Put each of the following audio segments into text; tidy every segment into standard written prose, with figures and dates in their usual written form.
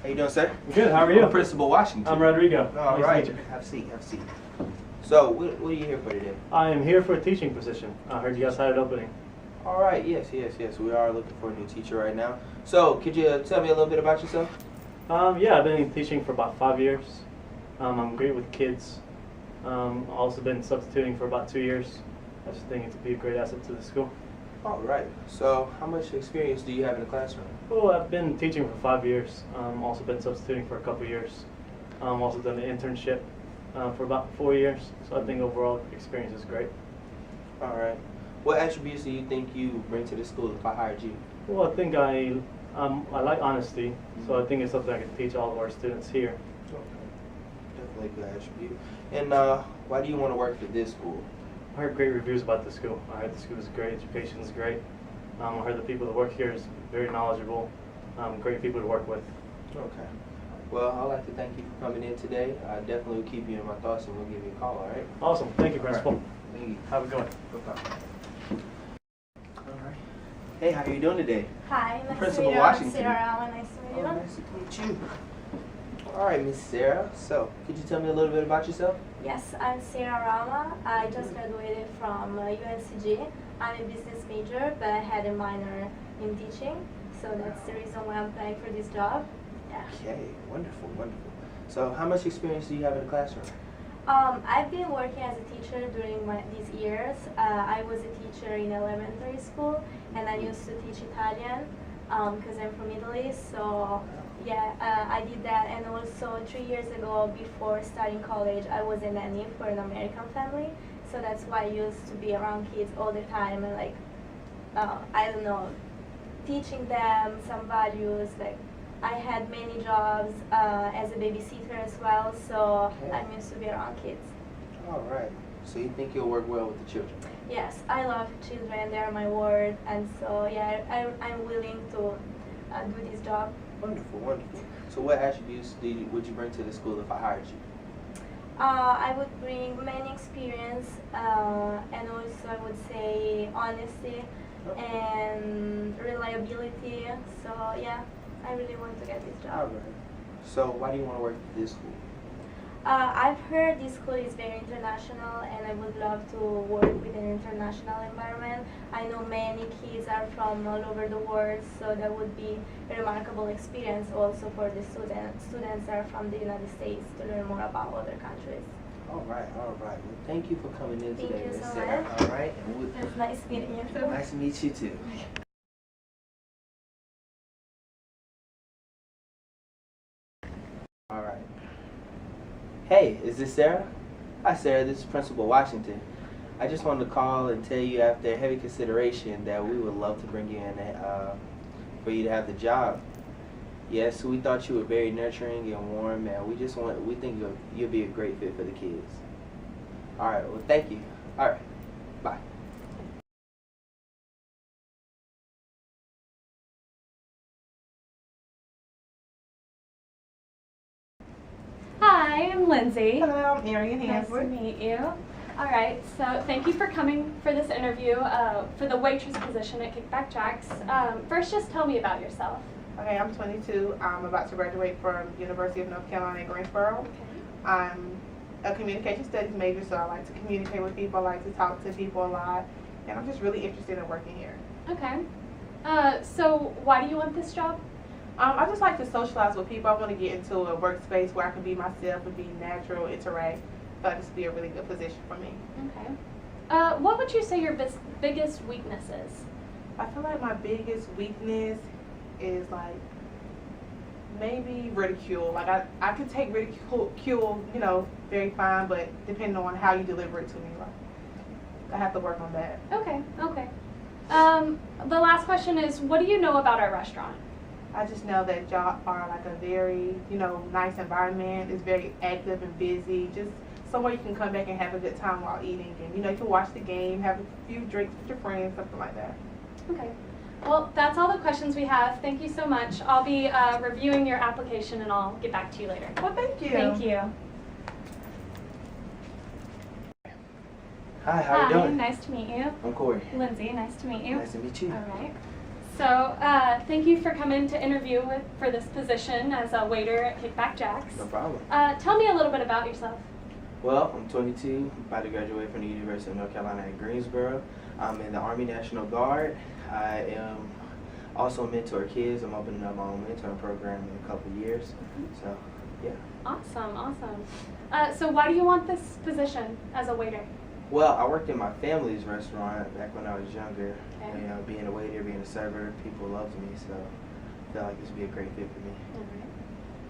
How you doing, sir? Good, how are you? I'm Principal Washington. I'm Rodrigo. All Nice right. to meet you. Have a seat, have a seat. So, what are you here for today? I am here for a teaching position. I heard you guys had an opening. All right, yes. We are looking for a new teacher right now. So, could you tell me a little bit about yourself? Yeah, I've been teaching for about 5 years. I'm great with kids. Also been substituting for about 2 years. I just think it would be a great asset to the school. All right. So, how much experience do you have in the classroom? Well, I've been teaching for 5 years. Also been substituting for a couple years. Also done an internship for about 4 years. So I think overall experience is great. All right. What attributes do you think you bring to the school if I hired you? Well, I think I like honesty, so I think it's something I can teach all of our students here. Okay. Definitely a good attribute. And why do you want to work for this school? I heard great reviews about the school. I heard the school is great, education is great. I heard the people that work here is very knowledgeable, great people to work with. Okay. Well, I'd like to thank you for coming in today. I definitely will keep you in my thoughts and we'll give you a call, all right? Awesome. Thank you, Principal. Right. Thank you. Have a good one. No problem. All right. Hey, how are you doing today? Hi, nice Principal to meet you. Washington. I'm Sarah. Nice to meet you. Oh, nice to meet you. All right, Miss Sarah. So, could you tell me a little bit about yourself? Yes, I'm Sarah Rama. I just graduated from UNCG. I'm a business major, but I had a minor in teaching. So that's the reason why I'm applying for this job. Yeah. Okay, wonderful, wonderful. So, how much experience do you have in the classroom? I've been working as a teacher during these years. I was a teacher in elementary school, and I used to teach Italian because I'm from Italy. So yeah, I did that. And also 3 years ago, before starting college, I was a nanny for an American family. So that's why I used to be around kids all the time and like, I don't know, teaching them some values. Like I had many jobs as a babysitter as well, so Okay. I'm used to be around kids. All right. So, you think you'll work well with the children? Yes, I love children, they're my word, and so yeah, I'm willing to do this job. Wonderful, wonderful. So, what attributes would you bring to the school if I hired you? I would bring many experience, and also I would say honesty and reliability. So yeah, I really want to get this All job. right. So, why do you want to work at this school? I've heard this school is very international, and I would love to work with an international environment. I know many kids are from all over the world, so that would be a remarkable experience also for the students. Students are from the United States to learn more about other countries. All right, all right. Well, thank you for coming in Thank today, you Miss so Sarah. much. All right. And It's nice meeting you too. nice to meet you too. All right. Hey, is this Sarah? Hi, Sarah. This is Principal Washington. I just wanted to call and tell you, after heavy consideration, that we would love to bring you in for you to have the job. Yes, we thought you were very nurturing and warm, and we think you'll be a great fit for the kids. All right. Well, thank you. All right. Bye. Hi, I'm Lindsay. Hello, I'm Arian Nice to Hansford. meet you. All right, so thank you for coming for this interview for the waitress position at Kickback Jacks. First, just tell me about yourself. Okay, I'm 22. I'm about to graduate from University of North Carolina at Greensboro. I'm a communication studies major, so I like to communicate with people. I like to talk to people a lot, and I'm just really interested in working here. Okay. So why do you want this job? I just like to socialize with people. I want to get into a workspace where I can be myself and be natural, interact. So this would be a really good position for me. Okay. What would you say your biggest weakness is? I feel like my biggest weakness is like maybe ridicule. Like I could take ridicule, you know, very fine, but depending on how you deliver it to me, like I have to work on that. Okay, okay. The last question is, what do you know about our restaurant? I just know that y'all are like a very, you know, nice environment. It's very active and busy. Just somewhere you can come back and have a good time while eating. And, you know, you can watch the game, have a few drinks with your friends, something like that. Okay. Well, that's all the questions we have. Thank you so much. I'll be reviewing your application and I'll get back to you later. Well, thank you. Thank you. Hi, how are you doing? Nice to meet you. I'm Corey. Lindsay, nice to meet you. Nice to meet you. All right. So thank you for coming to interview for this position as a waiter at Kickback Jack's. No problem. Tell me a little bit about yourself. Well, I'm 22, about to graduate from the University of North Carolina at Greensboro. I'm in the Army National Guard. I am also mentor kids. I'm opening up my own mentoring program in a couple of years. So, yeah. Awesome, awesome. So why do you want this position as a waiter? Well, I worked in my family's restaurant back when I was younger. Okay. And, being a waiter, being a server, people loved me, so I feel like this would be a great fit for me.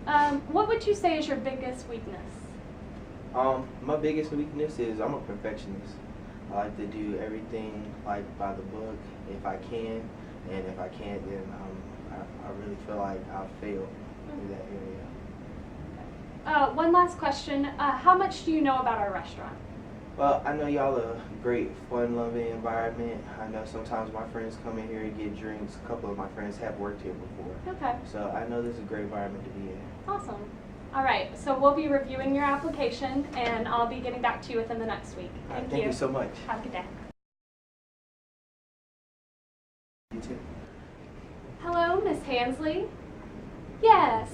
All right. What would you say is your biggest weakness? My biggest weakness is I'm a perfectionist. I like to do everything like by the book if I can, and if I can't, then I really feel like I'll fail in that area. One last question. How much do you know about our restaurant? Well, I know y'all a great, fun-loving environment. I know sometimes my friends come in here and get drinks. A couple of my friends have worked here before. Okay. So I know this is a great environment to be in. Awesome. All right, so we'll be reviewing your application, and I'll be getting back to you within the next week. All right, thank you so much. Have a good day. You too. Hello, Miss Hansley. Yes,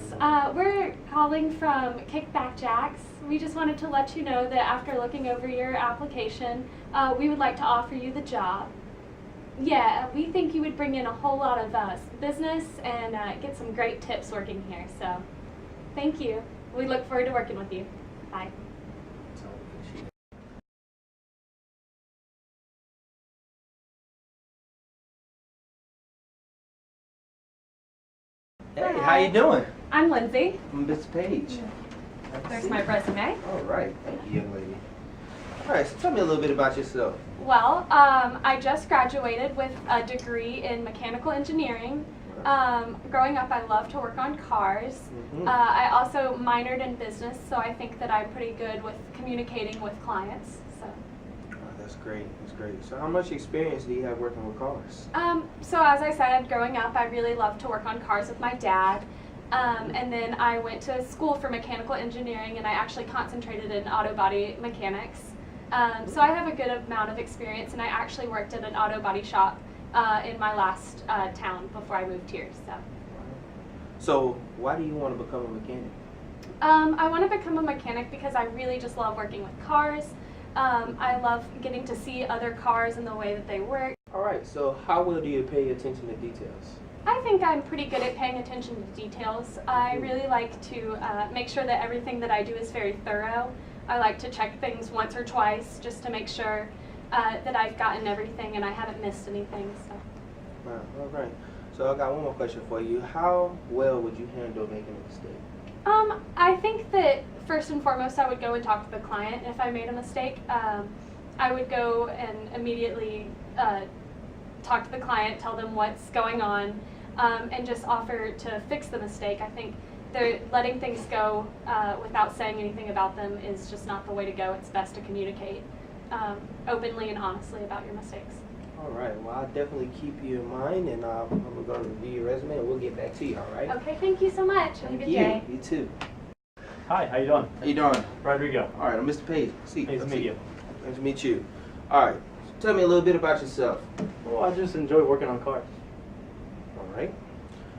we're calling from Kickback Jack's. We just wanted to let you know that after looking over your application, we would like to offer you the job. Yeah, we think you would bring in a whole lot of business and get some great tips working here, so thank you. We look forward to working with you. Bye. Hey, how you doing? I'm Lindsay. I'm Miss Page. There's my resume. All right, thank you, young lady. All right, so tell me a little bit about yourself. Well, I just graduated with a degree in mechanical engineering. Growing up, I loved to work on cars. I also minored in business, so I think that I'm pretty good with communicating with clients. So. Oh, that's great. That's great. So, how much experience do you have working with cars? So as I said, growing up, I really loved to work on cars with my dad. And then I went to school for mechanical engineering, and I actually concentrated in auto body mechanics. So I have a good amount of experience, and I actually worked at an auto body shop in my last town before I moved here. So, why do you want to become a mechanic? I want to become a mechanic because I really just love working with cars. I love getting to see other cars and the way that they work. All right, so how well do you pay attention to details? I think I'm pretty good at paying attention to details. I really like to make sure that everything that I do is very thorough. I like to check things once or twice just to make sure that I've gotten everything and I haven't missed anything. So. Wow, all right. So I got one more question for you. How well would you handle making a mistake? I think that first and foremost I would go and talk to the client if I made a mistake. I would go and immediately talk to the client, tell them what's going on, and just offer to fix the mistake. I think letting things go without saying anything about them is just not the way to go. It's best to communicate openly and honestly about your mistakes. All right. Well, I'll definitely keep you in mind, and I'm going to review your resume, and we'll get back to you. All right? Okay. Thank you so much. Have a good day. You too. Hi, how you doing? How you doing? Rodrigo. All right. I'm Mr. Page. See. Nice to meet you. Nice to meet you. All right. Tell me a little bit about yourself. Well, I just enjoy working on cars. All right.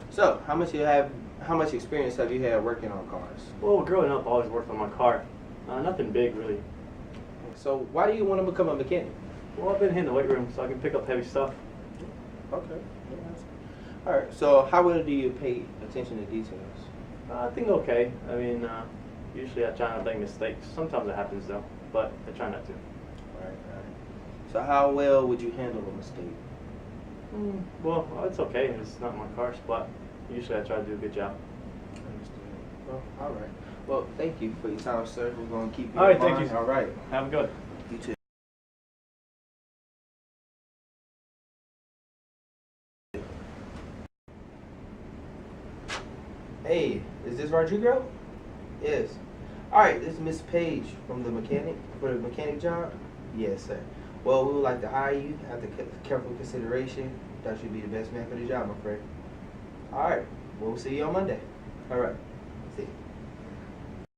So, how much experience have you had working on cars? Well, growing up, I always worked on my car. Nothing big, really. So, why do you want to become a mechanic? Well, I've been in the weight room, so I can pick up heavy stuff. Okay. All right. So, how well do you pay attention to details? I think okay. I mean, usually I try not to make mistakes. Sometimes it happens, though, but I try not to. All right. So, how well would you handle a mistake? Well, it's okay. It's not my car spot. Usually I try to do a good job. Understood. Well, all right. Well, thank you for your time, sir. We're going to keep you All right, in thank mind. you. All right. Have a good. You too. Hey, is this Rodrigo? Yes. All right, this is Miss Page for the mechanic job. Yes, sir. Well, we would like to hire you after careful consideration. Thought you'd be the best man for the job, my friend. All right. We'll see you on Monday. All right. See you.